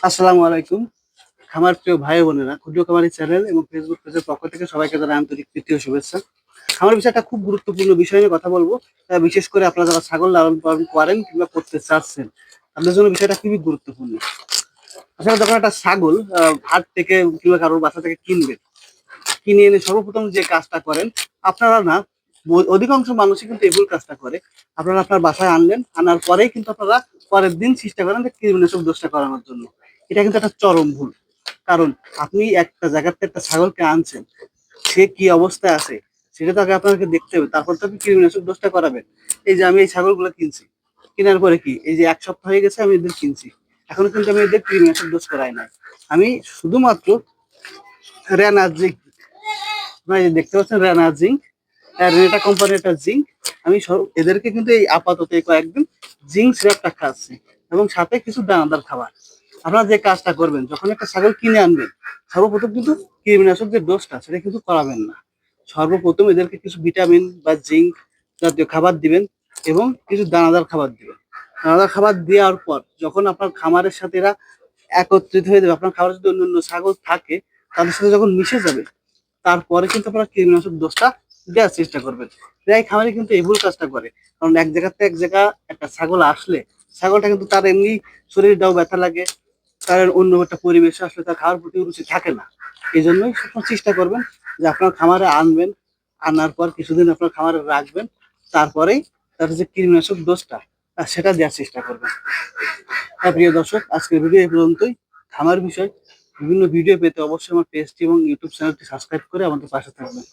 আসসালামু আলাইকুম। খামার প্রিয় ভাই বোনেরা, ক্ষুদ্র খামারি চ্যানেল এবং ফেসবুক পেজের পক্ষ থেকে সবাইকে জানাই আন্তরিক প্রীতি ও শুভেচ্ছা। খামার বিষয়টা খুব গুরুত্বপূর্ণ বিষয় নিয়ে কথা বলবো। বিশেষ করে আপনারা যারা ছাগল লালন পালন করেন কিংবা করতে চাচ্ছেন, তাদের জন্য বিষয়টা খুবই গুরুত্বপূর্ণ। আসলে যখন একটা ছাগল হাট থেকে কিংবা কারোর বাসা থেকে কিনবেন, কিনে এনে সর্বপ্রথম যে কাজটা করেন, আপনারা না অধিকাংশ মানুষই কিন্তু এই ভুল কাজটা করে। আপনারা আপনার বাসায় আনলেন, আনার পরেই কিন্তু আপনারা পরের দিন চেষ্টা করেন যে কীটনাশক দোষটা করানোর জন্য। এটা কিন্তু একটা চরম ভুল। কারণ আপনি একটা জায়গাতে একটা ছাগলকে আনছেন, সে কি অবস্থায় আছে সেটা তো আগে আপনাকে দেখতে হবে, তারপর তো আপনি কীটনাশক দোষটা করাবেন। এই যে আমি এই ছাগলগুলো কিনছি, কেনার পরে কি এই যে 1 সপ্তাহ হয়ে গেছে আমি এদের কিনছি, এখনো কিন্তু আমি এদের কীটনাশক ডোজ করাই নাই। আমি শুধুমাত্র রেনাজিক, আপনারা এই দেখতে পাচ্ছেন রেনাজিঙ্ক, রেনাটা কোম্পানির একটা জিঙ্ক, আমি এদেরকে কিন্তু এই আপাতত এই কয়েকদিন জিঙ্ক সিরাপটা খাচ্ছি এবং সাথে কিছু দানাদার খাবার। আপনারা যে কাজটা করবেন, যখন একটা ছাগল কিনে আনবেন, সর্বপ্রথম কিন্তু কীটনাশক যে ডোজটা সেটা কিন্তু করাবেন না। সর্বপ্রথম এদেরকে কিছু ভিটামিন বা জিঙ্ক জাতীয় খাবার দিবেন এবং কিছু দানাদার খাবার দিবেন। দানাদার খাবার দেওয়ার পর যখন আপনার খামারের সাথে এরা একত্রিত হয়ে যাবে, আপনার খাবারের যদি অন্যান্য ছাগল থাকে তাদের সাথে যখন মিশে যাবে, তারপরে কিন্তু আপনারা কীটনাশক ডোজটা দেওয়ার চেষ্টা করবেন। প্রায় খামারে কিন্তু এই ভুল কাজটা করে। কারণ এক জায়গাতে এক জায়গা একটা ছাগল আসলে, ছাগলটা কিন্তু তার এমনি শরীরটাও ব্যথা লাগে, তার অন্য একটা পরিবেশে আসলে তার খাওয়ার প্রতি রুচি থাকে না। এই জন্যই সবসময় চেষ্টা করবেন যে আপনার খামারে আনবেন, আনার পর কিছুদিন আপনার খামারে রাখবেন, তারপরেই তার যে কীটনাশক ডোজটা সেটা দেওয়ার চেষ্টা করবেন। হ্যাঁ প্রিয় দর্শক, আজকের ভিডিও এই পর্যন্তই। খামার বিষয় বিভিন্ন ভিডিও পেতে অবশ্যই আমার পেজটি এবং ইউটিউব চ্যানেলটি সাবস্ক্রাইব করে আমাদের পাশে থাকবেন।